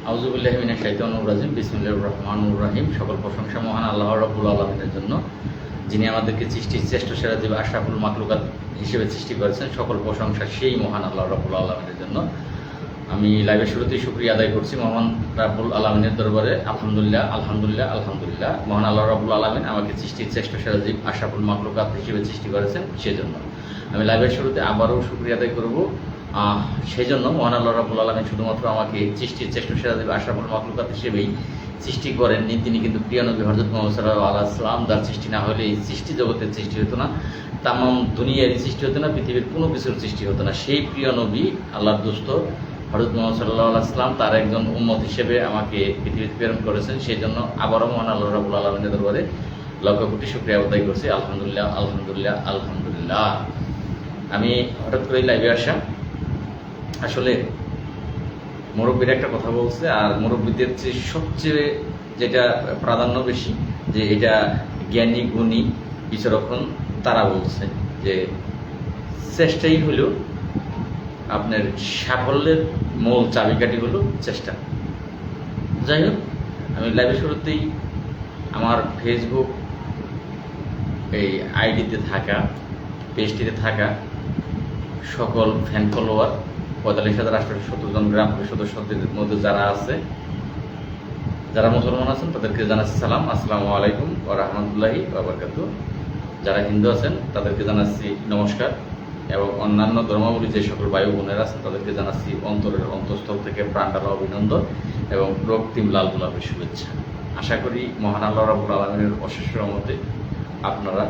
আউযুবিল্লাহি মিনাশ শাইতানির রাজিম। বিসমিল্লাহির রহমানির রহিম। সকল প্রশংসা মহান আল্লাহ রাব্বুল আলামিনের জন্য, যিনি আমাদেরকে সৃষ্টির শ্রেষ্ঠ সেরা জীব আশরাফুল মাখলুকাত হিসেবে সৃষ্টি করেছেন। সকল প্রশংসা সেই মহান আল্লাহ রাব্বুল আলামিনের জন্য। আমি লাইভের শুরুতেই শুকরিয়া আদায় করছি মহান রাব্বুল আলামিনের দরবারে। আলহামদুলিল্লাহ, আলহামদুলিল্লাহ, আলহামদুলিল্লাহ। মহান আল্লাহ রাব্বুল আলামিন আমাকে সৃষ্টির শ্রেষ্ঠ সেরা জীব আশরাফুল মাখলুকাত হিসেবে সৃষ্টি করেছেন, সেজন্য আমি লাইভের শুরুতে আবারও শুকরিয়া আদায় করব। সেই জন্য মহান আল্লাহ রাব্বুল আলামিন শুধুমাত্র আমাকে সৃষ্টির শ্রেষ্ঠ সেরা জীব আশরাফুল মাখলুকাত হিসেবেই সৃষ্টি করেননি, তিনি কিন্তু প্রিয় নবী হযরত মুহাম্মদ সাল্লাল্লাহু আলাইহি ওয়াসাল্লাম যার সৃষ্টি না হলে এই সৃষ্টি জগতের সৃষ্টি হতো না, তামাম দুনিয়ারই সৃষ্টি হতো না, পৃথিবীর কোনো কিছুর সৃষ্টি হতো না। সেই প্রিয় নবী আল্লাহর দোস্ত হযরত মুহাম্মদ সাল্লাল্লাহু আলাইহি ওয়াসাল্লাম তার একজন উম্মত হিসেবে আমাকে পৃথিবীতে প্রেরণ করেছেন। সেই জন্য আবারও মহান আল্লাহ রাব্বুল আলামিনের দরবারে লক্ষ কোটি শুকরিয়া আদায় করছি। আলহামদুলিল্লাহ, আলহামদুলিল্লাহ, আলহামদুলিল্লাহ। আমি হঠাৎ করে লাইভে আসা, আসলে মুরব্বীর একটা কথা বলছে, আর মুরব্বীদের চেয়ে সবচেয়ে যেটা প্রাধান্য বেশি, যে এটা জ্ঞানী গুণী বিচরক্ষণ তারা বলছে যে চেষ্টাই হলো আপনার সাফল্যের মূল চাবিকাঠি হলো চেষ্টা। যাই হোক, আমি লাইভের শুরুতেই আমার ফেসবুক এই আইডিতে থাকা, পেজটিতে থাকা সকল ফ্যান ফলোয়ার ৪৫,৮৭০ জন গ্রাম পরিষদের সদস্যদের মধ্যে যারা আছে, যারা মুসলমান আছেন তাদেরকে জানাচ্ছি সালাম, আসসালামু আলাইকুম ওয়া রাহমাতুল্লাহি ওয়া বারাকাতুহু। যারা হিন্দু আছেন তাদেরকে জানাচ্ছি নমস্কার, এবং অন্যান্য ধর্মাবলী যে সকল ভাই বোনেরা আছেন তাদেরকে জানাচ্ছি অন্তরের অন্তঃস্থল থেকে প্রাণঢালা অভিনন্দন এবং রক্তিম লাল গোলাপের শুভেচ্ছা। আশা করি মহান আল্লাহ রাব্বুল আলামিনের অশেষ রহমতে আপনারা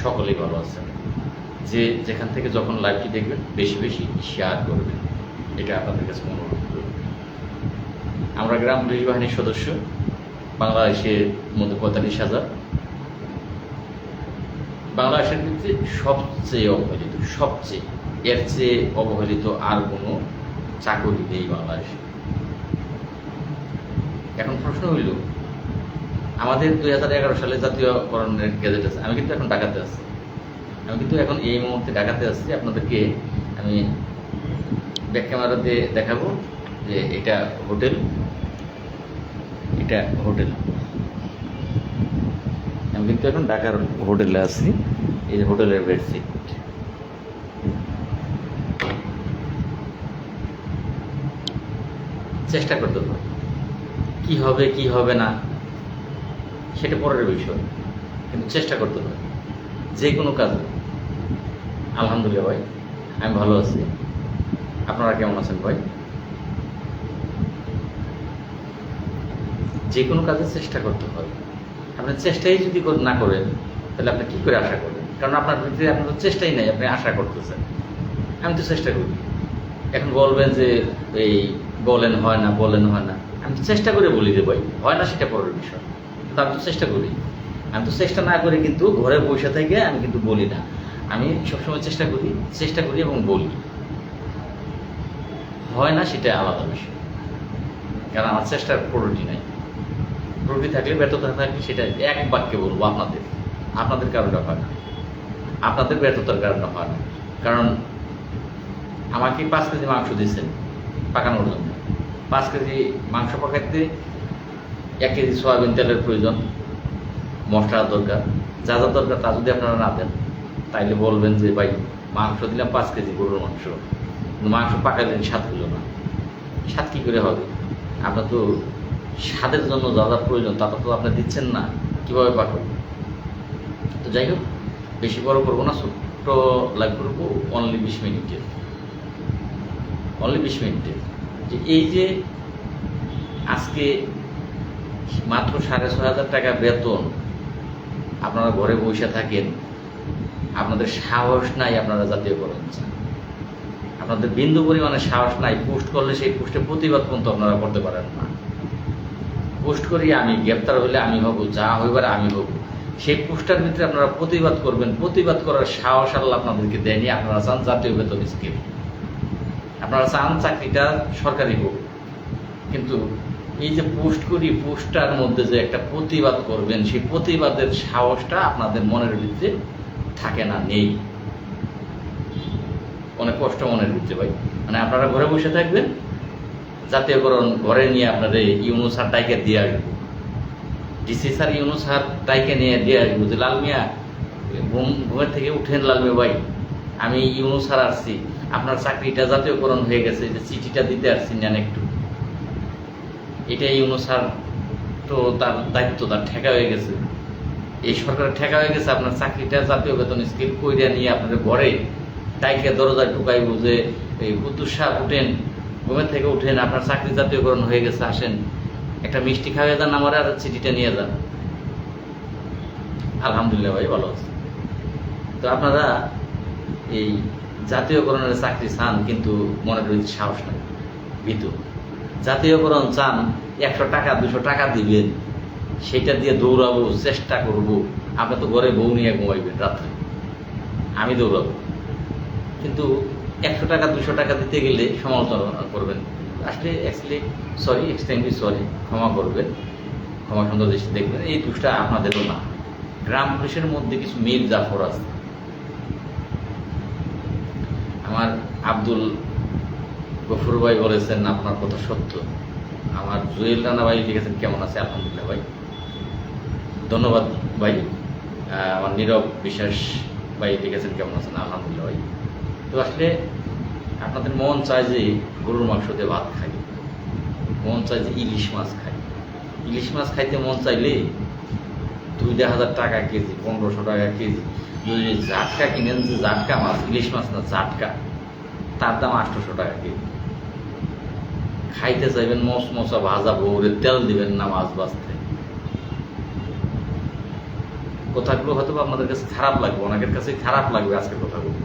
সকলেই ভালো আছেন। যে যেখান থেকে যখন লাইভটি দেখবেন বেশি বেশি শেয়ার করবেন, এটা আপনাদের কাছে অনুরোধ করব। আমরা গ্রাম পুলিশ বাহিনীর সদস্য, বাংলাদেশের মধ্যে ৪৫,০০০, বাংলাদেশের ভিতরে সবচেয়ে অবহেলিত, সবচেয়ে এর চেয়ে অবহেলিত আর কোনো চাকরি নেই বাংলাদেশে। এখন প্রশ্ন হইল, আমাদের ২০১১ সালে জাতীয়করণের গেজেট আছে, আমি কিন্তু এখন ঢাকাতে আছি, আমি কিন্তু এখন এই মুহূর্তে ঢাকাতে আসছি। আপনাদেরকে আমি ব্যাক ক্যামেরাতে দেখাবো যে এটা হোটেল, এটা হোটেল। আমি কিন্তু এখন ঢাকার হোটেলে আছি, এই যে হোটেলের বেডশিট। চেষ্টা করতে হবে, কি হবে কি হবে না সেটা পরের বিষয়, কিন্তু চেষ্টা করতে হবে যে কোনো কাজে। আলহামদুলিল্লাহ ভাই, আমি ভালো আছি। আপনারা কেমন আছেন ভাই? যে কোনো কাজে চেষ্টা করতে হবে। আপনি চেষ্টাই যদি না করেন তাহলে আপনি কী করে আশা করবেন? কারণ আপনার ভিতরে আপনার তো চেষ্টাই নাই, আপনি আশা করতেছেন। আমি তো চেষ্টা করি। এখন বলবেন যে এই বলেন হয় না, বলেন হয় না। আমি তো চেষ্টা করে বলি যে ভাই হয় না, সেটা পরের বিষয়, কিন্তু আমি তো চেষ্টা করি। আমি তো চেষ্টা না করে কিন্তু ঘরে বসে থেকে আমি কিন্তু বলি না। আমি সবসময় চেষ্টা করি এবং বলি। হয় না সেটা আলাদা বিষয়, কারণ আমার চেষ্টার প্রয়োজন নাই। প্রকৃতি থাকলে, ব্যর্থতা থাকলে সেটা এক বাক্যে বলবো আপনাদের কারণে হয় না, আপনাদের ব্যর্থতার কারণে হয় না। কারণ আমাকে ৫ কেজি মাংস দিয়েছেন পাকানোর জন্য। ৫ কেজি মাংস পাকাইতে ১ কেজি সয়াবিন তেলের প্রয়োজন, মশলার দরকার, যা যা দরকার তা যদি আপনারা না দেন তাইলে বলবেন যে ভাই মাংস দিলাম ৫ কেজি গরুর মাংস, মাংস পাকাইলেন, স্বাদ হলো না। স্বাদ কী করে হবে? আপনার তো স্বাদের জন্য যা যা প্রয়োজন তা তো আপনি দিচ্ছেন না, কীভাবে পাকাবো? তো যাই হোক, বেশি বড় করবো না, ছোট্ট লাইভ করবো, অনলি ২০ মিনিটের, অনলি ২০ মিনিটের। যে এই যে আজকে মাত্র ৬,৫০০ টাকা বেতন, আপনারা ঘরে বসে থাকেন, আপনাদের সাহস নাই আপনারা জাতীয়করণ চান, আপনাদের বিন্দু পরিমাণে সাহস নাই। পোস্ট করলে সেই পোস্টে প্রতিবাদ পর্যন্ত আপনারা করতে পারেন না। পোস্ট করি আমি, গ্রেপ্তার হলে আমি হব, যা হইবার আমি হব, সেই পোস্টার ভিতরে আপনারা প্রতিবাদ করবেন। প্রতিবাদ করার সাহস আল্লাহ আপনাদেরকে দেয়নি। আপনারা চান জাতীয় বেতন স্কিম, আপনারা চান চাকরিটা সরকারি হোক, কিন্তু এই যে পোস্ট করি, পোস্টার মধ্যে যে একটা প্রতিবাদ করবেন, সেই প্রতিবাদের সাহসটা আপনাদের মনের ভিতরে থাকে না, নেই। অনেক কষ্ট মনের ভিতরে ভাই। মানে আপনারা ঘরে বসে থাকবেন, জাতীয়করণ ঘরে নিয়ে আপনার ইউনুস আর টাইকে দিয়ে আসবো, ডিসি স্যার ইউনুস আর টাইকে নিয়ে দিয়ে আসবো যে লাল মিয়া ঘুমের থেকে উঠেন লাল মিয়া ভাই, আমি ইউনুস স্যার আসছি, আপনার চাকরিটা জাতীয়করণ হয়ে গেছে, যে চিঠিটা দিতে আসছি নেন একটু। এটাই ইউনুস স্যার তো তার দায়িত্ব, তার ঠেকা হয়ে গেছে, এই সরকারের ঠেকা হয়ে গেছে, আপনার চাকরিটা জাতীয় বেতন স্কিল কইরা নিয়ে আপনার ঘরে টাইকে দরজায় ঢুকাইব যে এই কুদ্দুস সাহেব উঠেন, ঘুমের থেকে উঠেন, আপনার চাকরি জাতীয়করণ হয়ে গেছে, আসেন একটা মিষ্টি খাওয়া যান আমার, আর চিঠিটা নিয়ে যান। আলহামদুলিল্লাহ ভাই ভালো আছে। তো আপনারা এই জাতীয়করণের চাকরি চান, কিন্তু মনে করি সাহস নাই, ভীতু। জাতীয়করণ চান, 100 টাকা 200 টাকা দিবেন, সেটা দিয়ে দৌড়াবো, চেষ্টা করব। আপনি তো ঘরে বউ নিয়ে ঘুমাইবেন রাত্রে, আমি দৌড়াবো, কিন্তু 100 টাকা 200 টাকা দিতে গেলে সমালোচনা করবেন। আসলে এক্সট্রিমলি সরি, ক্ষমা করবেন, ক্ষমা সুন্দর দৃষ্টি দেখবেন। এই দোষটা আপনাদেরও না, গ্রাম পুলিশের মধ্যে কিছু মীর জাফর আছে। আমার আব্দুল গফুর ভাই বলেছেন আপনার কথা সত্য। আমার জুয়েল রানা ভাই লিখেছেন কেমন আছে, আলহামদুলিল্লাহ ভাই, ধন্যবাদ ভাই। আমার নীরব বিশ্বাস ভাই লিখেছেন কেমন আছেন, আলহামদুলিল্লাহ ভাই। তো আসলে আপনাদের মন চায় যে গরুর মাংস দিয়ে ভাত খাই, মন চায় যে ইলিশ মাছ খাই। ইলিশ মাছ খাইতে মন চাইলে 2,000 টাকা কেজি, 1500 টাকা কেজি। যদি জাটকা কিনেন, যে জাটকা মাছ, ইলিশ মাছ না জাটকা, তার দাম 800 টাকা কেজি। খাইতে চাইবেন মশমশা ভাজা বউরে, তেল দিবেন না মাছ ভাজতে। কথাগুলো হয়তো আপনাদের কাছে খারাপ লাগবে, অনেকের কাছে খারাপ লাগবে আজকের কথাগুলো।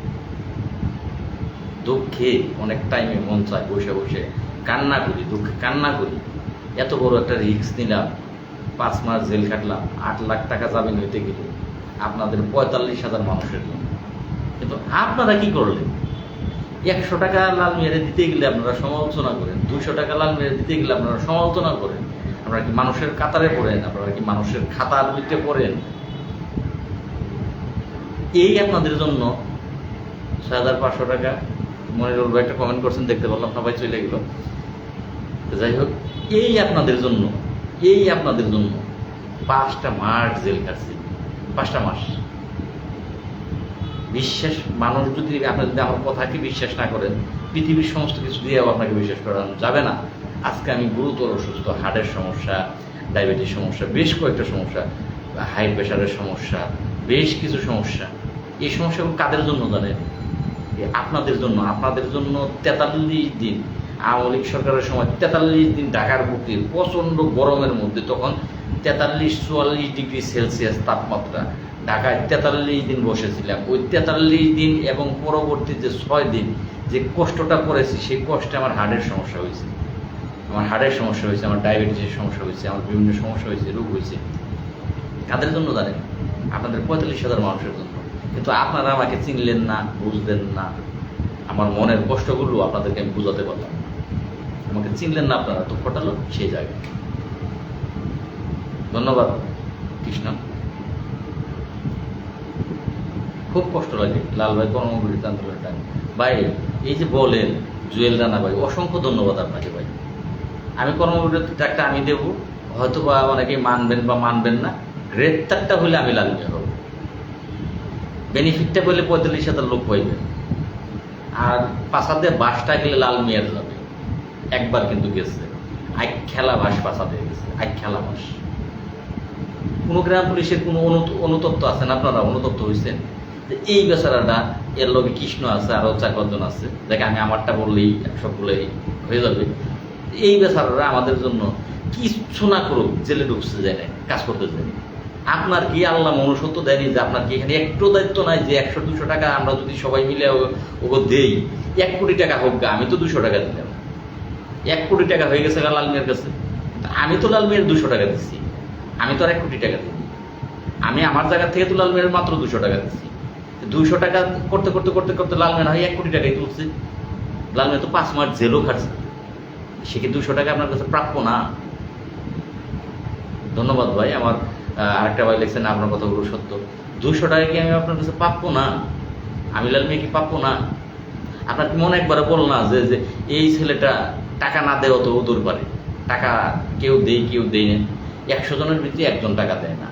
দুঃখে অনেক টাইমে মন চায় বসে বসে কান্না করি, দুঃখে কান্না করি। এত বড় একটা রিস্ক নিলাম, 5 মাস জেল খাটলাম, 8 লাখ টাকা জামিন হইতে গেল আপনাদের 45,000 মানুষের জন্য। কিন্তু আপনারা কি করলেন? 100 টাকা লাল মেরে দিতে গেলে আপনারা সমালোচনা করেন, 200 টাকা লাল মেরে দিতে গেলে আপনারা সমালোচনা করেন। আপনারা কি মানুষের কাতারে পড়েন? আপনারা কি মানুষের খাতার ভিতরে পড়েন? এই আপনাদের জন্য 6,500 টাকা। মনিরুল ভাই একটা কমেন্ট করছেন, দেখতে পারলাম না ভাই, চলে গেল। যাই হোক, এই আপনাদের জন্য 5টা মাস জেল কাটছি, 5টা মাস। বিশ্বাস, মানুষ যদি আপনার যদি আমার কথাকে বিশ্বাস না করেন, পৃথিবীর সমস্ত কিছু দিয়েও আপনাকে বিশ্বাস করানো যাবে না। আজকে আমি গুরুতর অসুস্থ, হার্টের সমস্যা, ডায়াবেটিস সমস্যা, বেশ কয়েকটা সমস্যা, হাই প্রেশারের সমস্যা, বেশ কিছু সমস্যা। এই সমস্যাগুলো কাদের জন্য জানেন? আপনাদের জন্য। আপনাদের জন্য 43 দিন, আওয়ামী লীগ সরকারের সময় 43 দিন ঢাকার বুকে প্রচণ্ড গরমের মধ্যে, তখন 43-44 ডিগ্রি সেলসিয়াস তাপমাত্রা, ঢাকায় 43 দিন বসেছিলাম। ওই 43 দিন এবং পরবর্তী যে 6 দিন যে কষ্টটা করেছি, সেই কষ্টে আমার হার্টের সমস্যা হয়েছে, আমার ডায়াবেটিসের সমস্যা হয়েছে, আমার বিভিন্ন সমস্যা হয়েছে, রোগ হয়েছে। কাদের জন্য জানেন? আপনাদের 45,000 মানুষের জন্য। কিন্তু আপনারা আমাকে চিনলেন না, বুঝলেন না। আমার মনের কষ্টগুলো আপনাদেরকে আমি বুঝাতে পারলাম। আমাকে চিনলেন না আপনারা, তো ফটালো সেই জায়গায়। ধন্যবাদ কৃষ্ণ। খুব কষ্ট লাগে লাল ভাই কর্মবিরতি আন্দোলনের টাইম। ভাই এই যে বলেন জুয়েল রানা ভাই, অসংখ্য ধন্যবাদ আপনাকে ভাই। আমি কর্মবিরতিটা একটা আমি দেবো, হয়তো বা অনেকেই মানবেন বা মানবেন না। গ্রেপ্তারটা হলে আমি লাল মিয়া হব, বেনিফিটটা পেলে 45,000 লোক পাইবে। আর পাশাতে বাসটা গেলে লাল মিয়ার যাবে। একবার কিন্তু গেছে, আই খেলা বাস পাশাতে গেছে, আই খেলা বাস। কোনো গ্রাম পুলিশের কোনো অনুতপ্ত আছেন আপনারা? অনুতপ্ত হয়েছেন? এই বেচারাটা, এর লগে কৃষ্ণ আছে, আরও 4-5 জন আছে, দেখে আমি আমারটা বললেই সবগুলোই হয়ে যাবে। এই বেচারারা আমাদের জন্য কিচ্ছু না করুক, জেলে ঢুকছে যায় না, কাজ করতে যায়। আপনার কি আল্লাহ মনুষ্যত্ব দেয়নি যে আপনার কি এখানে একটু দায়িত্ব নাই যে 100-200 টাকা আমরা যদি সবাই মিলে ওকে দেই, 1 কোটি টাকা হোক গা, আমি তো 200 টাকা দিলাম, 1 কোটি টাকা হয়ে গেছে লাল মিয়ার কাছে। আমি তো লাল মিয়ার 200 টাকা দিচ্ছি, আমি তো আর 1 কোটি টাকা দিই। আমি আমার জায়গা থেকে তো লাল মিয়ার মাত্র 200 টাকা দিচ্ছি। 200 টাকা করতে করতে করতে করতে লাল মিয়া হয় 1 কোটি টাকাই তুলছে। লাল মিয়া তো 5 মাস জেলও খাটছে, সে কি 200 টাকা আপনার কাছে প্রাপ্য না? ধন্যবাদ ভাই। আমার আরেকটা ভাই লিখছেন আপনার কথাগুলো সত্য। 200 টাকা কি আমি আপনার কাছে প্রাপ্য না? আমি লাল মিয়া কি প্রাপ্য না? আপনার কি মনে একবারে বল না যে এই ছেলেটা টাকা না দেওয়া তো দূর পারে, টাকা কেউ দেয় না, 100 জনের ভিতরে 1 জন টাকা দেয় না,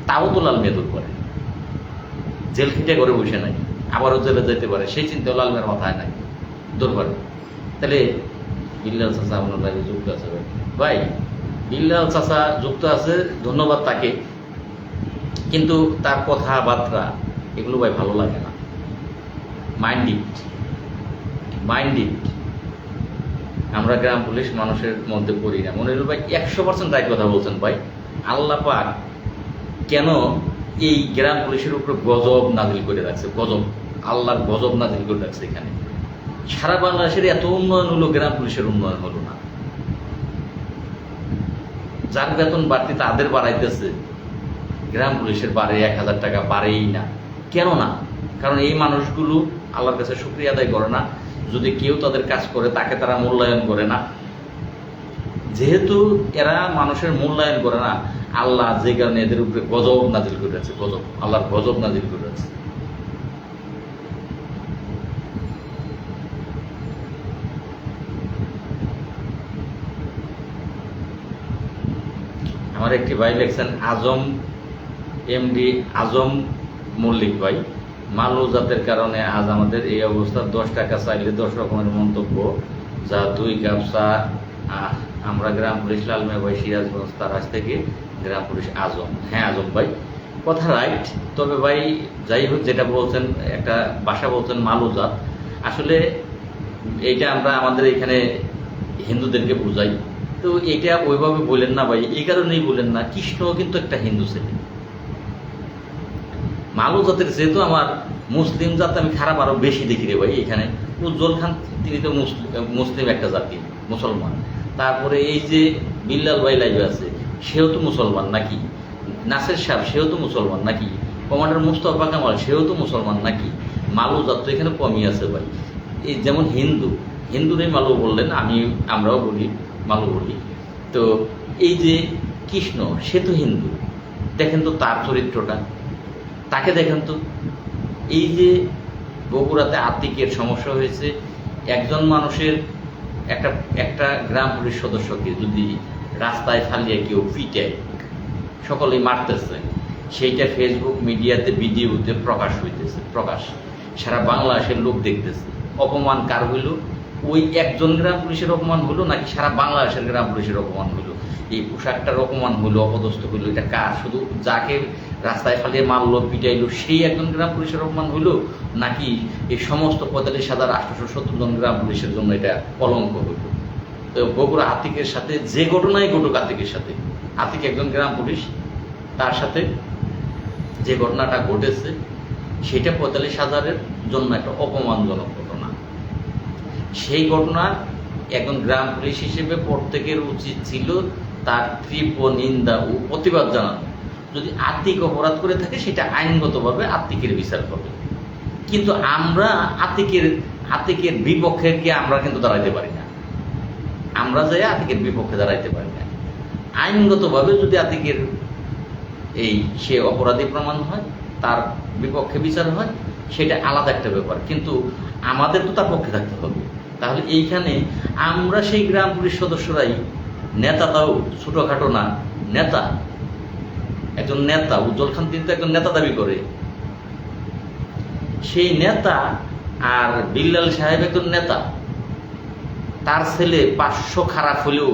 তাও তো লাল মিয়া দূর করে, জেল খেটে করে বসে নাই, আবারও জেলে যেতে পারে সেই চিন্তাও লাল মিয়ার মাথায় নাই, দূর করে। তাহলে বিল্লাল চাচা আপনার লাইভে যুক্ত আছে ভাই, ভাই বিল্লাল চাচা যুক্ত আছে, ধন্যবাদ তাকে, কিন্তু তার কথাবার্তা এগুলো ভাই ভালো লাগে না, মাইন্ডিট। আমরা গ্রাম পুলিশ মানুষের মধ্যে পড়ি না। মনিরুল ভাই 100% রাইট কথা বলছেন ভাই। আল্লাহ পাক কেন এই গ্রাম পুলিশের উপরে গজব নাজিল করে রাখছে, গজব, আল্লাহর গজব নাজিল করে রাখছে এখানে। সারা বাংলাদেশের এত উন্নয়ন হলো, গ্রাম পুলিশের উন্নয়ন হলো না। যার বেতন বাড়তি তাদের বাড়াইতেছে, গ্রাম পুলিশের বাড়ে 1000 টাকা বাড়েই না। কেন না? কারণ এই মানুষগুলো আল্লাহর কাছে শুকরিয়া আদায় করে না। যদি কেউ তাদের কাজ করে তাকে তারা মূল্যায়ন করে না। যেহেতু এরা মানুষের মূল্যায়ন করে না, আল্লাহ যে কারণে এদের উপরে গজব নাজিল করে আছে, গজব, আল্লাহর গজব নাজিল করে আছে। আমার একটি ভাই লেখছেন আজম এমডি আজম মল্লিক ভাই, মালু জাতের কারণে আজ আমাদের এই অবস্থা। 10 টাকা চাইলে 10 রকমের মন্তব্য, যা 2 কাপ চা। আমরা গ্রাম পুলিশ লাল মিয়া ভাই, সিরাজগঞ্জ তারাজ থেকে গ্রাম পুলিশ আজম। হ্যাঁ আজম ভাই, কথা রাইট। তবে ভাই যাই হোক, যেটা বলছেন, একটা ভাষা বলছেন মালু জাত, আসলে এইটা আমরা আমাদের এখানে হিন্দুদেরকে বুঝাই, তো এটা ওইভাবে বলেন না ভাই, এই কারণেই বলেন না। কৃষ্ণ কিন্তু একটা হিন্দু ছেলে। মালু জাতের যেহেতু আমার মুসলিম জাত আমি খারাপ আরো বেশি দেখি রে ভাই এখানে। উজ্জ্বল খান তিনি তো মুসলিম একটা জাতি, মুসলমান। তারপরে এই যে বিল্লাল ভাই লাইভে আছে, সেও তো মুসলমান নাকি? নাসের সাহেব সেও তো মুসলমান নাকি? কমান্ডার মুস্তফা কামাল সেও তো মুসলমান নাকি? মালু জাত তো এখানে কমই আছে ভাই। এই যেমন হিন্দুরাই মালু বললেন, আমরাও বলি মালু বলি। তো এই যে কৃষ্ণ, সে তো হিন্দু, দেখেন তো তার চরিত্রটা, তাকে দেখেন তো। এই যে বগুড়াতে আতিকের সমস্যা হয়েছে, একজন মানুষের একটা গ্রাম পুলিশ সদস্যকে যদি রাস্তায় ফালিয়ে কেউ পিটায়, সকলেই মারতেছে, সেইটা ফেসবুক মিডিয়াতে ভিডিওতে প্রকাশ হইতেছে, সারা বাংলাদেশের লোক দেখতেছে। অপমান কার হইল? ওই একজন গ্রাম পুলিশের অপমান হলো নাকি সারা বাংলাদেশের গ্রাম পুলিশের অপমান হলো? এই পোশাকটার অপমান হলো, অপদস্থ হইলো, এটা কার? শুধু যাকে রাস্তায় ফালিয়ে মারলো পিটাইলো সেই একজন গ্রাম পুলিশের অপমান হইলো, নাকি এই সমস্ত 45,870 জন গ্রাম পুলিশের জন্য এটা কলঙ্ক হইল? তো বগুড়া আতিকের সাথে যে ঘটনাই ঘটুক, আতিক একজন গ্রাম পুলিশ, তার সাথে যে ঘটনাটা ঘটেছে সেটা 45,000-এর জন্য একটা অপমানজনক ঘটনা। সেই ঘটনা একজন গ্রাম পুলিশ হিসেবে প্রত্যেকের উচিত ছিল তার তীব্র নিন্দা ও প্রতিবাদ জানানো। যদি আতিক অপরাধ করে থাকে সেটা আইনগতভাবে আতিকের বিচার করবে, কিন্তু আমরা আতিকের বিপক্ষে গিয়ে আমরা কিন্তু দাঁড়াইতে পারি না। আমরা যাই আতিকের বিপক্ষে দাঁড়াইতে পারি না। আইনগতভাবে যদি আতিকের সে অপরাধী প্রমাণ হয়, তার বিপক্ষে বিচার হয়, সেটা আলাদা একটা ব্যাপার, কিন্তু আমাদের তো তার পক্ষে থাকতে হবে। তাহলে এইখানে আমরা সেই গ্রাম পুলিশ সদস্যরাই নেতা, তাও ছোটখাটো না, নেতা, একজন নেতা। উজ্জ্বল খান তিনি তো একজন নেতা দাবি করে, সেই নেতা। আর বিল্লাল সাহেব একজন নেতা, তার ছেলে 500 খারাপ হলেও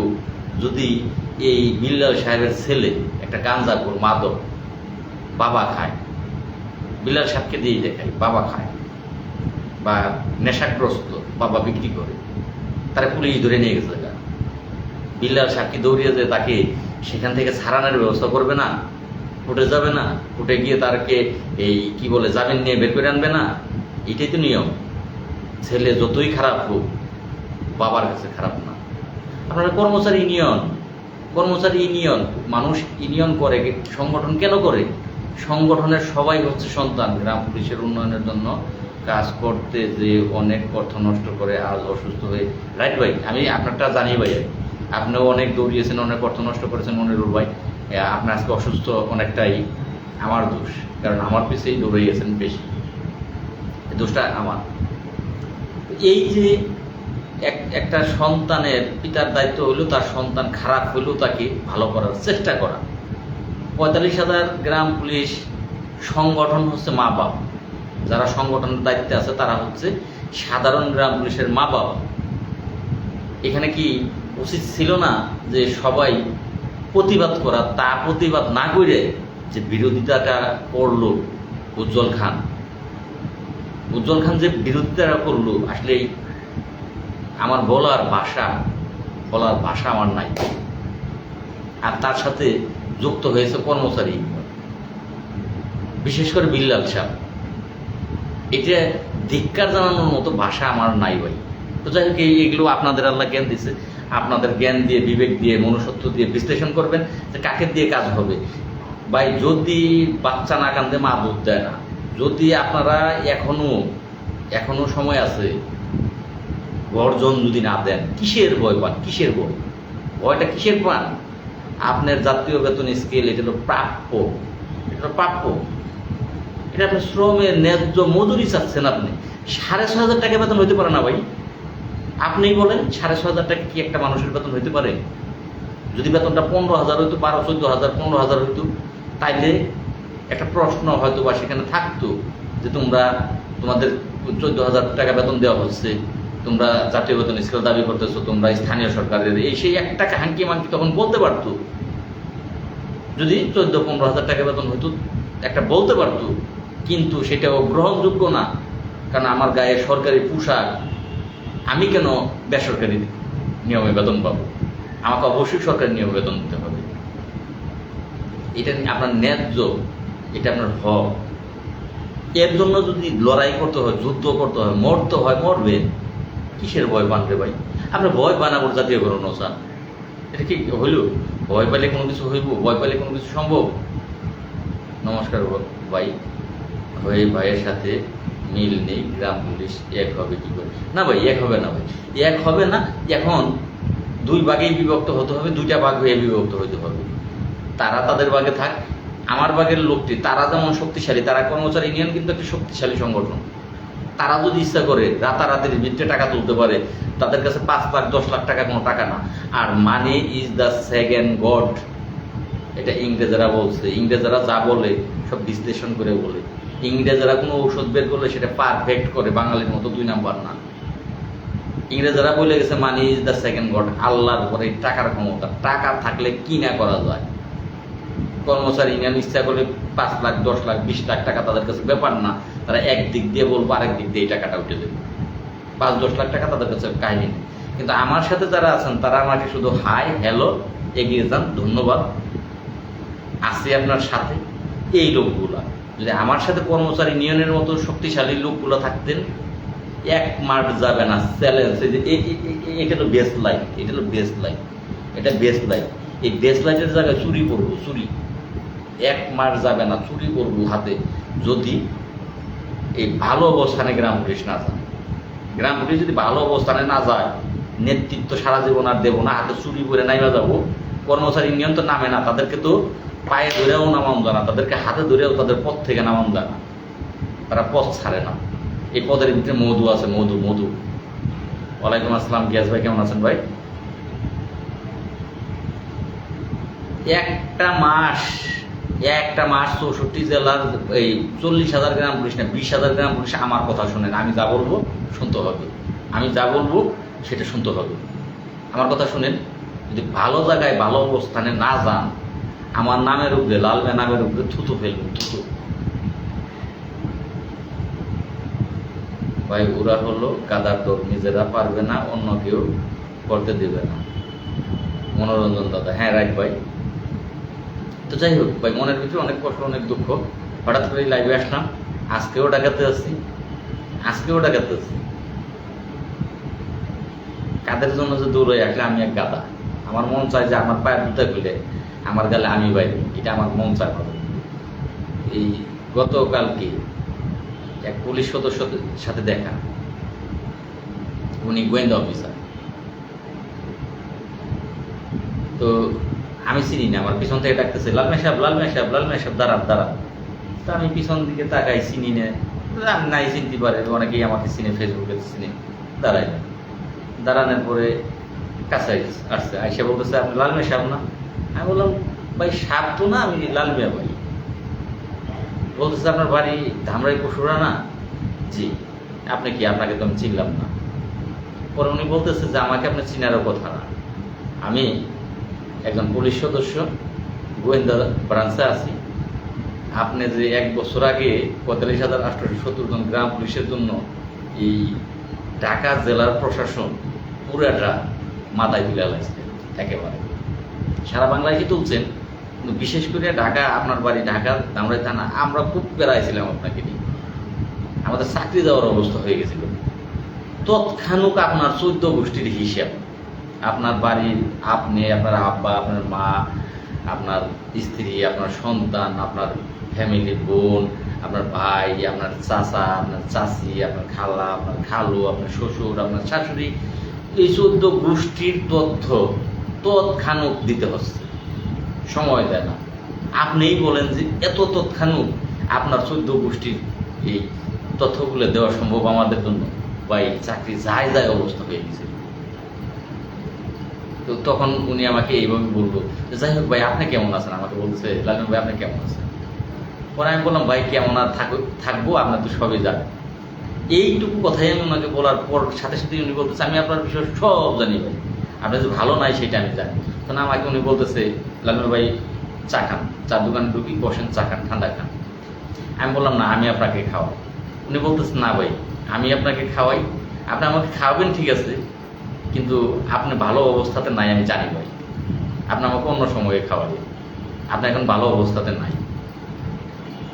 যদি এই বিল্লাল সাহেবের ছেলে একটা গাঞ্জাখোর, মাদক, বাবা খায়, বিল্লাল সাহেবকে দিয়ে দেখায় বাবা খায়, বা নেশাগ্রস্ত বাবা বিক্রি করে, তারা পুলিশ ধরে নিয়ে গেছে, বিল্লাল সাহেবকে দৌড়িয়ে যে তাকে সেখান থেকে ছাড়ানোর ব্যবস্থা করবে না? কোর্টে যাবে না? কোর্টে গিয়ে তারকে জামিন নিয়ে বের করে আনবে না? এটাই তো নিয়ম। ছেলে যতই খারাপ হোক, বাবার কাছে খারাপ না। আপনারা কর্মচারী ইউনিয়ন, মানুষ ইউনিয়ন করে, সংগঠন কেন করে? সংগঠনের সবাই হচ্ছে সন্তান। গ্রাম পুলিশের উন্নয়নের জন্য কাজ করতে যে অনেক অর্থ নষ্ট করে, আজ অসুস্থ হয়ে, রাইট ভাই, আমি আপনারটা জানি ভাই, আপনিও অনেক দৌড়িয়েছেন, অনেক অর্থ নষ্ট করেছেন মনিরুল ভাই। আপনি আজকে অসুস্থ, অনেকটাই আমার দোষ, কারণ আমার পিছিয়েই দৌড়িয়েছেন বেশি, দোষটা আমার। এই যে একটা সন্তানের পিতার দায়িত্ব হলো তার সন্তান খারাপ হলেও তাকে ভালো করার চেষ্টা করা। 45,000 গ্রাম পুলিশ সংগঠন হচ্ছে মা বাপ, যারা সংগঠনের দায়িত্বে আছে তারা হচ্ছে সাধারণ গ্রাম পুলিশের মা বাপ। এখানে কি উচিত ছিল না যে সবাই প্রতিবাদ করা? তা প্রতিবাদ না করে যে বিরোধিতাটা করলো উজ্জ্বল খান যে বিরোধিতাটা করলো, আসলে আমার বলার ভাষা আমার নাই। আর তার সাথে যুক্ত হয়েছে কর্মচারী, বিশেষ করে বিল্লাল সাহেব। এটা ধিক্কার জানানোর মতো ভাষা আমার নাই ভাই। তো যাই হোক, এগুলো আপনাদের আল্লাহ জ্ঞান দিচ্ছে, আপনাদের জ্ঞান দিয়ে, বিবেক দিয়ে, মনুষ্যত্ব দিয়ে বিশ্লেষণ করবেন যে কাকে দিয়ে কাজ হবে। ভাই, যদি বাচ্চা না কান্দে মা দুধ দেয় না, যদি আপনারা এখনো সময় আছে, গর্জন যদি না দেন, কিসের ভয় পান? ভয়টা কিসের পান? আপনার জাতীয় বেতন স্কেল এটা হলো প্রাপ্য, এটা আপনার শ্রমের ন্যায্য মজুরি চাচ্ছেন। আপনি 6,500 টাকা বেতন হইতে পারে না ভাই? আপনিই বলেন, 6,500 টাকা কি একটা মানুষের বেতন হইতে পারে? যদি বেতনটা 15,000 হইতো, 12,000, 14,000, 15,000 হইতো, তাইলে একটা প্রশ্ন হয়তো বা সেখানে থাকতো যে তোমাদের 14,000 টাকা বেতন দেওয়া হচ্ছে, তোমরা জাতীয় বেতন স্কেল দাবি করতেছো, তোমরা স্থানীয় সরকারের সেই একটা হাঙ্কি মাঙ্কি তখন বলতে পারতো। যদি 14-15,000 টাকা বেতন হইতো, একটা বলতে পারতো। কিন্তু সেটাও গ্রহণযোগ্য না, কারণ আমার গায়ে সরকারি পোশাক, আমি কেন বেসরকারি নিয়মে বেতন পাবো? আমাকে অবশ্যই সরকারি নিয়মে বেতন দিতে হবে। এটা আপনার ন্যায্য, এটা আপনার হক। এর জন্য যদি লড়াই করতে হয়, যুদ্ধ করতে হয়, মরতে হয়, মরবেন। কিসের ভয় পান রে ভাই? আপনার ভয় বানাবোর জাতীয়করণ চান? এটা কি হইল? ভয় পাইলে কোনো কিছু হইব? ভয় পাইলে কোনো কিছু সম্ভব? নমস্কার ভাই। ভাইয়ের সাথে মিল নেই, গ্রাম পুলিশ এক হবে কি করে? না ভাই, এক হবে না ভাই, এক হবে না। এখন 2 ভাগেই বিভক্ত হতে হবে, 2টা ভাগ হয়ে বিভক্ত হইতে হবে। তারা তাদের ভাগে থাক, আমার ভাগের লোকটি, তারা যেমন শক্তিশালী, তারা কর্মচারী ইউনিয়ন কিন্তু একটি শক্তিশালী সংগঠন। তারা যদি ইচ্ছা করে রাতারাতির ভিতরে টাকা তুলতে পারে, তাদের কাছে 5 লাখ 10 লাখ টাকা কোনো টাকা না। আর money is the second god, এটা ইংরেজরা বলছে। ইংরেজরা যা বলে সব বিশ্লেষণ করে বলে। ইংরেজরা কোনো ঔষধ বের করলে সেটা পারফেক্ট করে, বাঙালির মতো 2 নাম্বার না। ইংরেজরা বলে গেছে মানি ইজ দ্য সেকেন্ড গড, আল্লাহর পরে টাকার ক্ষমতা। টাকা থাকলে কি না করা যায়। কর্মচারী ইউনিয়ন ইচ্ছা করলে 5 লাখ 10 লাখ 20 লাখ টাকা তাদের কাছে ব্যাপার না। তারা এক দিক দিয়ে বলবো, আরেক দিক দিয়ে এই টাকাটা উঠে দেবে। 5-10 লাখ টাকা তাদের কাছে কাহিনী নেই। কিন্তু আমার সাথে যারা আছেন তারা আমাকে শুধু হাই হ্যালো, এগিয়ে যান, ধন্যবাদ, আছি আপনার সাথে। এই লোকগুলা যদি আমার সাথে কর্মচারী ইউনিয়নের মতো শক্তিশালী লোকগুলো থাকতেন, 1 মার্ক যাবে না চ্যালেঞ্জ। এটা হলো বেস লাইন, এটা বেস লাইন। এই বেস লাইনের জায়গায় চুরি করবো, 1 মার্ক যাবে না, চুরি করবো হাতে, যদি এই ভালো অবস্থানে গ্রাম পুলিশ না যায়। গ্রাম পুলিশ যদি ভালো অবস্থানে না যায়, নেতৃত্ব সারা জীবন আর দেবো না, হাতে চুরি করে নাইবা যাবো। কর্মচারী ইউনিয়ন তো নামে না, তাদেরকে তো পায়ে ধরেও নামানো যায় না, তাদেরকে হাতে ধরেও তাদের পথ থেকে নামানো যায় না, তারা পথ ছাড়ে না। এই পদের ভিতরে মধু আছে, মধু। ওয়ালাইকুম আসসালাম গিয়াস ভাই, কেমন আছেন ভাই? একটা মাস 64 জেলার এই 40,000 গ্রাম পুলিশ না 20,000 গ্রাম পুলিশ আমার কথা শোনেন। আমি যা বলবো শুনতে হবে, আমি যা বলবো সেটা শুনতে হবে। আমার কথা শুনেন, যদি ভালো জায়গায় ভালো অবস্থানে না যান, আমার নামের উপরে, লাল মে নামের উপরে থুতু ফেলবেন, থুতু। ভাই, ওরা হলো গাদার দল, নিজেরা পারবে না, অন্য কেউ করতে দেবে না। মনোরঞ্জন দাদা, হ্যাঁ রাইট ভাই। তো যাই হোক ভাই, মনের ভিতরে অনেক কষ্ট, অনেক দুঃখ। হঠাৎ করে লাইভে আসলাম, আজকেও ডাকাতে আছি। কাদের জন্য যে দূর হয়ে আসলে আমি এক গাদা। আমার মন চায় যে আমার পায়ের জুতা খুলে আমার গালে আমি বাইরে, এটা আমার মন চায়। এই গতকালকে এক পুলিশ সদস্যদের সাথে দেখা, উনি গোয়েন্দা অফিসার। তো আমি চিনি না, আমার পিছন থেকে ডাকতেছে লালমা সাহেব দাঁড়ান। তো আমি পিছন দিকে তাকাই, চিনি না, আমি নাই চিনতে পারে, অনেকেই আমাকে চিনে, ফেসবুকে চিনে। দাঁড়ানোর পরে কাছে আসছে, আইসা বলতেছে আপনি লাল মিয়া সাহেব না? আমি বললাম ভাই সাহেব তো না, আমি লাল মিয়া ভাই। বলতেছে আপনার বাড়ি ধামরাই পশুরা না? জি। আপনি কি? আপনাকে তো আমি চিনলাম না। পরে উনি বলতেছে যে আমাকে আপনি চিনারও কথা না, আমি একজন পুলিশ সদস্য, গোয়েন্দা ব্রাঞ্চে আছি। আপনি যে 1 বছর আগে 45,870 জন গ্রাম পুলিশের জন্য এই ঢাকা জেলার প্রশাসন পুরাটা মাথায় তুলে লাগছে, একেবারে সারা বাংলায় কি তুলছেন, কিন্তু বিশেষ করে ঢাকা, আপনার বাড়ি ঢাকা ধামরাই থানা, আমরা খুব বেড়াইছিলাম আপনাকে নিয়ে, আমাদের চাকরি দেওয়ার অবস্থা হয়ে গেছিল। তৎক্ষণাৎ আপনার 14 গোষ্ঠীর হিসাব, আপনার বাড়ির, আপনি, আপনার আব্বা, আপনার মা, আপনার স্ত্রী, আপনার সন্তান, আপনার ফ্যামিলির বোন, আপনার ভাই, আপনার চাচা, আপনার চাচি, আপনার খালা, আপনার খালু, আপনার শ্বশুর, আপনার শাশুড়ি, এই 14 গোষ্ঠীর তথ্য তৎক্ষণাৎ দিতে হচ্ছে, সময় দেয় না। আপনিই বলেন যে এত তৎক্ষণাৎ আপনার 14 গোষ্ঠীর এই তথ্যগুলো দেওয়া সম্ভব আমাদের জন্য? বা এই চাকরি যায় যায় অবস্থা হয়ে গেছে। তো তখন উনি আমাকে এইভাবে বললো, যাই হোক ভাই আপনি কেমন আছেন, আমাকে বলছে লালন ভাই আপনি কেমন আছেন? পরে আমি বললাম ভাই কেমন আর থাকবো, আপনার তো সবই জানেন। এইটুকু কথাই আমি ওনাকে বলার পর সাথে সাথে উনি বলতেছে আমি আপনার বিষয় সব জানি ভাই, আপনি যে ভালো নাই সেটা আমি জানি। তখন আমাকে উনি বলতেছে লালন ভাই চা খান, চার দোকানে ঢুকি, বসেন, চা খান, ঠান্ডা খান। আমি বললাম না, আমি আপনাকে খাওয়াই। উনি বলতেছে না ভাই আমি আপনাকে খাওয়াই, আপনি আমাকে খাওয়াবেন ঠিক আছে, কিন্তু আপনি ভালো অবস্থাতে নাই আমি জানি ভাই, আপনি আমাকে অন্য সময়ে খাওয়াবেন, আপনি এখন ভালো অবস্থাতে নাই।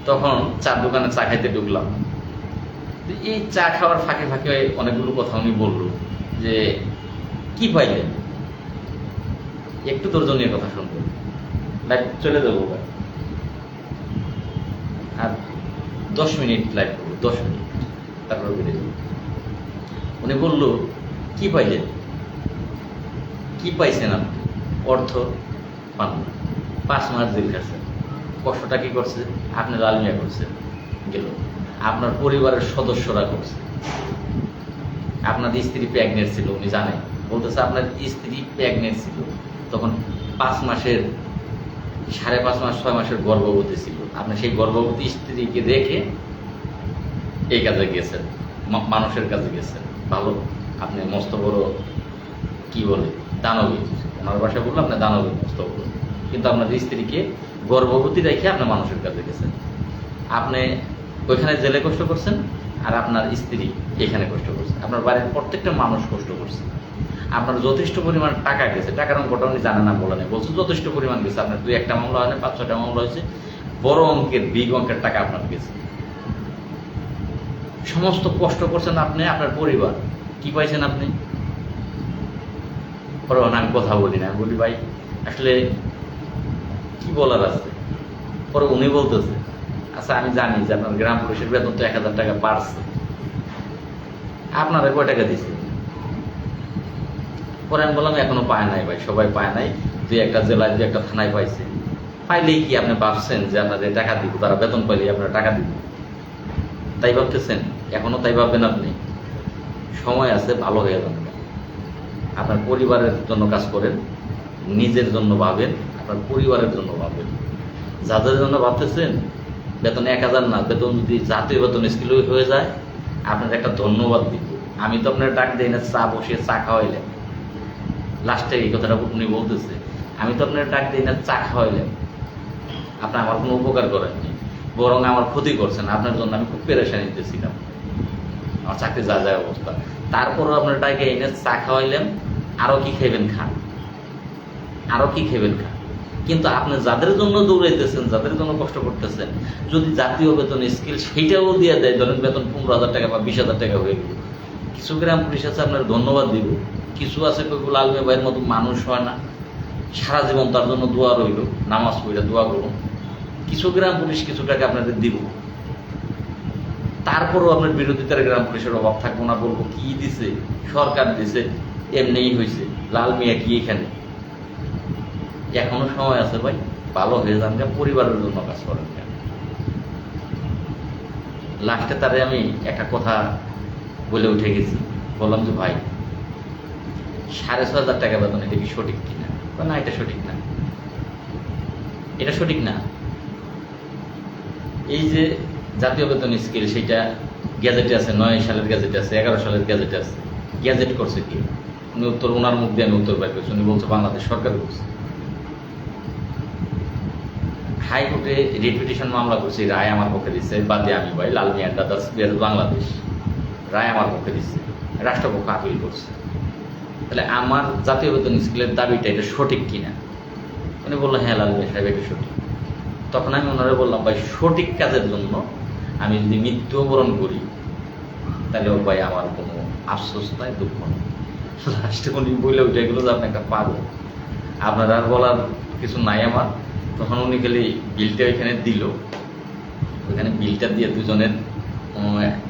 তখন চার দোকানে চা খাইতে ঢুকলাম। এই চা খাওয়ার ফাঁকে ফাঁকে অনেকগুলো কথা উনি বললো যে কি পাইলেন, একটু তর্জনীয় কথা শুনবো, লাইভ চলে যাবো ভাই, আর 10 মিনিট লাইভ করবো, 10 মিনিট, তারপর বেরিয়ে যাবো। উনি বললো কি পাইলেন? কি পাইছেন আপনি? অর্থ পান না, 5 মাস জেল খাচ্ছেন। কষ্টটা কি করছে? আপনি লাল মিয়া করছে গেল, আপনার পরিবারের সদস্যরা করছে। আপনার স্ত্রী প্রেগনেন্ট ছিল, উনি জানেন, বলতেছে আপনার স্ত্রী প্রেগনেন্ট ছিল, তখন 5 মাসের, 5.5 মাস 6 মাসের গর্ভবতী ছিল। আপনি সেই গর্ভবতী স্ত্রীকে রেখে এই কাজে গেছেন, মানুষের কাছে গেছেন। ভালো, আপনি মস্ত বড় কি বলে দানবী, ওনার ভাষায় বললো আপনি দানবী মস্ত বড়, কিন্তু আপনার স্ত্রীকে গর্ভবতী রেখে আপনি মানুষের কাছে গেছেন। আপনি ওইখানে জেলে কষ্ট করছেন, আর আপনার স্ত্রী এখানে কষ্ট করছে, আপনার বাড়ির প্রত্যেকটা মানুষ কষ্ট করছে। আপনার যথেষ্ট পরিমাণ টাকা গেছে, টাকার অঙ্কটা উনি জানে না, বলে নেই, বলছে যথেষ্ট পরিমাণ গেছে। আপনার 2-1টা মামলা হয় না, 5-6টা মামলা হয়েছে, বড় অঙ্কের, বিগ অঙ্কের টাকা আপনার গেছে। সমস্ত কষ্ট করছেন আপনি, আপনার পরিবার, কি পাইছেন আপনি? পরে আমি কথা বলি না, আমি বলি ভাই আসলে কি বলার আছে। পরে উনি বলতেছে আচ্ছা আমি জানি যে আপনার গ্রাম পুলিশের বেতন তো 1000 টাকা বাড়ছে, আপনারা কয় টাকা দিচ্ছে? পরে আমি বললাম এখনো পায় নাই ভাই, সবাই পায় নাই, 2-1টা জেলায় 2-1টা থানায় পাইছে। পাইলেই কি আপনি ভাবছেন যে আপনাদের টাকা দিব, তারা বেতন পাইলেই আপনারা টাকা দিব? তাই ভাবতেছেন? এখনো তাই ভাববেন আপনি? সময় আছে, ভালো হয়ে যান। আপনার পরিবারের জন্য কাজ করেন, নিজের জন্য ভাবেন, আপনার পরিবারের জন্য ভাবেন। যাদের জন্য ভাবতেছেন বেতন 1000 না, বেতন যদি জাতীয় বেতন স্কেল হয়ে যায় আপনার একটা ধন্যবাদ দিব। আমি তো আপনার ডাক দিই না চা বসিয়ে চা খাওয়াইলেন, লাস্টে এই কথাটা উনি বলতেছে, আমি তো আপনার ডাক দিই না চা খাওয়াইলেন, আপনি আমার কোনো উপকার করেননি, বরং আমার ক্ষতি করছেন। আপনার জন্য আমি খুব পেরেশানি দিতেছিলাম, আমার চাকরি যা যায় অবস্থা, তারপরও আপনার ডাকে এনে চা খাওয়াইলেন, আরও কি খাইবেন খান, আরও কি খাইবেন খান। কিন্তু আপনি যাদের জন্য দৌড়াইতেছেন, যাদের জন্য কষ্ট করতেছেন, যদি জাতীয় বেতন স্কেল সেইটাও দিয়ে দেয়, ধরেন বেতন 15,000 টাকা বা 20,000 টাকা হয়ে গেল, কিছু গ্রাম পুলিশ আছে আপনার ধন্যবাদ দিব, কিছু আছে কইগুলো আলমে ভাইয়ের মতো মানুষ হয় না, সারা জীবন তার জন্য দোয়া রইল, নামাজ পড়ে দোয়া করুন। কিছু গ্রাম পুলিশ কিছু টাকা আপনাদের দিব, তারপরও আপনার বিরোধিতার গ্রাম পুলিশের অভাব থাকবো না, বলবো কি দিছে, সরকার দিছে, এমনিই হয়েছে, লাল মিয়া কি এখানে। এখনো সময় আছে ভাই, ভালো হয়ে যান, পরিবারের জন্য কাজ করেন। লাস্টে তারে আমি একটা কথা বলে উঠে গেছি, বললাম যে ভাই 6,500 টাকা বেতন, এটা কি সঠিক কিনা? না, এটা সঠিক না, এটা সঠিক না। এই যে জাতীয় বেতন স্কেল, সেটা গ্যাজেটে আছে, 9 সালের গ্যাজেটে আছে, 11 সালের গ্যাজেটে আছে। গ্যাজেট করছে কি? উনি উত্তর, ওনার মুখ দিয়ে আমি উত্তর পাই করছি। উনি বলছে বাংলাদেশ সরকার করছে। হাইকোর্টে রিপিটিশন মামলা করছি, রায় আমার পক্ষে দিচ্ছে, বাদে আমি ভাই লাল মিয়া দাদাস বাংলাদেশ, রায় আমার পক্ষে দিচ্ছে, রাষ্ট্রপক্ষ আপিল করছে। তাহলে আমার জাতীয় বেতন স্কেলের দাবিটা এটা সঠিক কিনা? উনি বললো হ্যাঁ লাল মিয়া সাহেব, এটা সঠিক। তখন আমি ওনারা বললাম, ভাই সঠিক কাজের জন্য আমি যদি মৃত্যুবরণ করি তাহলে ভাই আমার কোনো আফসোস নাই, দুঃখ নেই। লাস্টে উনি বলে উঠে গেলো যে আপনি একটা পাগল, আপনার আর বলার কিছু নাই আমার। তখন উনি খালি বিলটা ওইখানে দিল, ওইখানে বিলটা দিয়ে দুজনের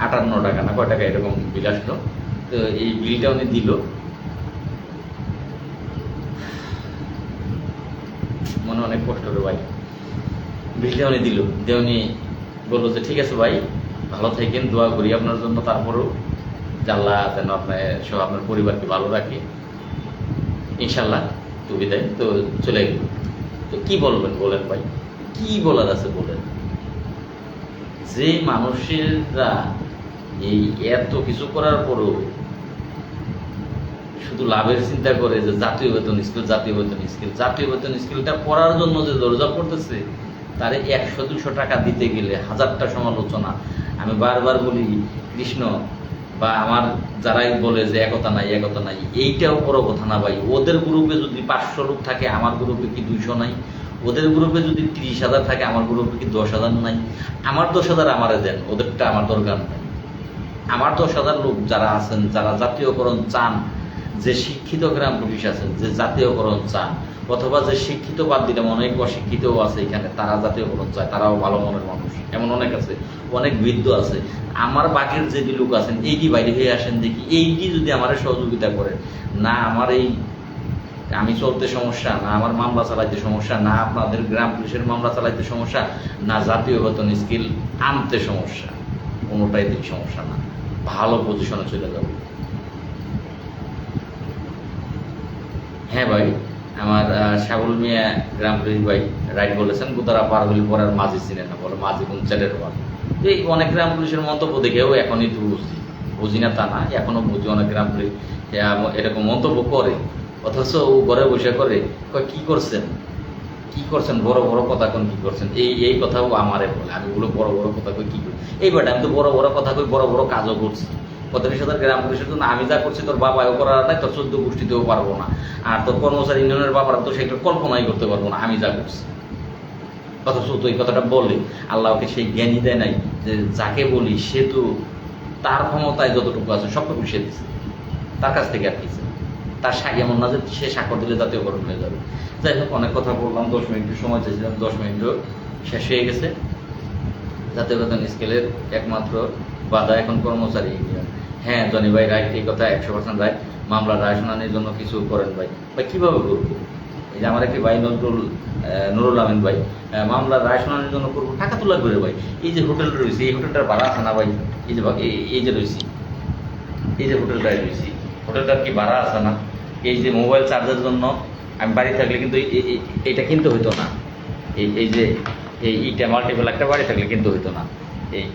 58 টাকা না কয় টাকা এরকম বিল আসলো। তো এই বিলটা উনি দিল, মনে অনেক কষ্ট করে ভাই। বিলটা উনি দিল দিয়ে উনি বললো যে ঠিক আছে ভাই, ভালো থাকেন, দোয়া করি আপনার জন্য, তারপরেও আল্লাহ যেন আপনার সব আপনার পরিবারকে ভালো রাখে ইনশাল্লাহ। তো বিদায়, তো চলে গেল। তো কি বলবেন বলেন ভাই, কি বলার আছে বলেন? যে মানুষেরা এই এত কিছু করার পরও শুধু লাভের চিন্তা করে যে জাতীয় বেতন স্কেল, জাতীয় বেতন স্কেল, জাতীয় বেতন স্কেলটা করার জন্য যে দরজা করতেছে, তারে 100-200 টাকা দিতে গেলে হাজারটা সমালোচনা। আমি বারবার বলি, কৃষ্ণ বা আমার যারাই বলে যে একতা নাই, একতা নাই, এইটাও বড় কথা না ভাই। ওদের গ্রুপে যদি 500 লোক থাকে, আমার গ্রুপে কি 200 নাই? ওদের গ্রুপে যদি 30,000 থাকে, আমার গ্রুপে কি 10,000 নাই? আমার 10,000 আমারে দেন, ওদেরটা আমার দরকার নেই। আমার 10,000 লোক যারা আছেন, যারা জাতীয়করণ চান, যে শিক্ষিত গ্রাম পুলিশ আছেন, যে জাতীয়করণ চান, অথবা যে শিক্ষিত বাদ দিলাম, অনেক অশিক্ষিতও আছে এখানে, তারা জাতীয়করণ চায়, তারাও ভালো মনের মানুষ, এমন অনেক আছে, অনেক বৃদ্ধ আছে। আমার বাকির যে লোক আছেন, এইটি বাইরে হয়ে আসেন দেখি, এইটি যদি আমার সহযোগিতা করে, না আমার এই আমি চলতে সমস্যা, না আমার মামলা চালাইতে সমস্যা, না আপনাদের গ্রাম পুলিশের মামলা চালাইতে সমস্যা, না জাতীয় বেতন স্কেল আনতে সমস্যা, কোনোটাই সমস্যা না, ভালো পজিশনে চলে যাব। হ্যাঁ ভাই, আমার সাবল মিয়া গ্রাম পুলিশ ভাই রাইট বলেছেন, গুতারা পার হলে পরে আর মাঝি চিনে না, বলে মাঝি কোন চ্যাটের পার। এই অনেক গ্রাম পুলিশের মন্তব্য দেখেও এখনই তো বুঝি না তা না, এখনো বুঝি অনেক গ্রাম পুলিশ এরকম মন্তব্য করে, অথচ ও ঘরে বসে করে কি করছেন, কি করছেন, বড় বড় কথা কোন কি করছেন, এই কথাও আমারে বলে। আমি বলো বড় বড় কথা কই কি করি? এই বেটা আমি তো বড় বড় কথা কই, বড় বড় কাজও করছি। 35,000 গ্রাম পুলিশের জন্য আমি যা করছি তোর বাবাও করার নাই, তোর 14 গোষ্ঠীতেও পারবো না, আর তোর কর্মচারী ইউনিয়নের বাবারা তো সেটা কল্পনাই করতে পারবো না আমি যা করছি। অথচ তো এই কথাটা বলে আল্লাহকে সেই জ্ঞানই দেয় নাই যে যাকে বলি সে তো তার ক্ষমতায় যতটুকু আছে সবটুকু সে দিচ্ছে, তার কাছ থেকে আর কিছু তার এমন না যে সে স্বাক্ষর দিলে জাতীয়করণ হয়ে যাবে। যাই হোক, অনেক কথা বললাম, 10 মিনিটের সময় চেয়েছিলাম, 10 মিনিটও শেষ হয়ে গেছে। জাতীয় বেতন স্কেলের একমাত্র বাধা এখন কর্মচারী ইউনিয়ন। হ্যাঁ জনি ভাই রাইট, এই কথা 100% রাইট। মামলার রায় শুনানির জন্য কিছু করেন ভাই, ভাই কীভাবে করবো? এই যে আমার একটি ভাই নুরুল আমিন ভাই, মামলার রায় শুনানির জন্য করবো, টাকা তো লাগবে রে ভাই। এই যে হোটেলটা রয়েছে, এই হোটেলটার ভাড়া আছে না ভাই? এই যে এই যে রয়েছি, এই যে হোটেলটায় রয়েছি, হোটেলটার কি ভাড়া আছে না? এই যে মোবাইল চার্জের জন্য আমি বাড়ি থাকলে কিন্তু এইটা কিনতে হইতো না, এই যে এইটা মাল্টিপল একটা বাড়ি থাকলে কিন্তু হইতো না। এই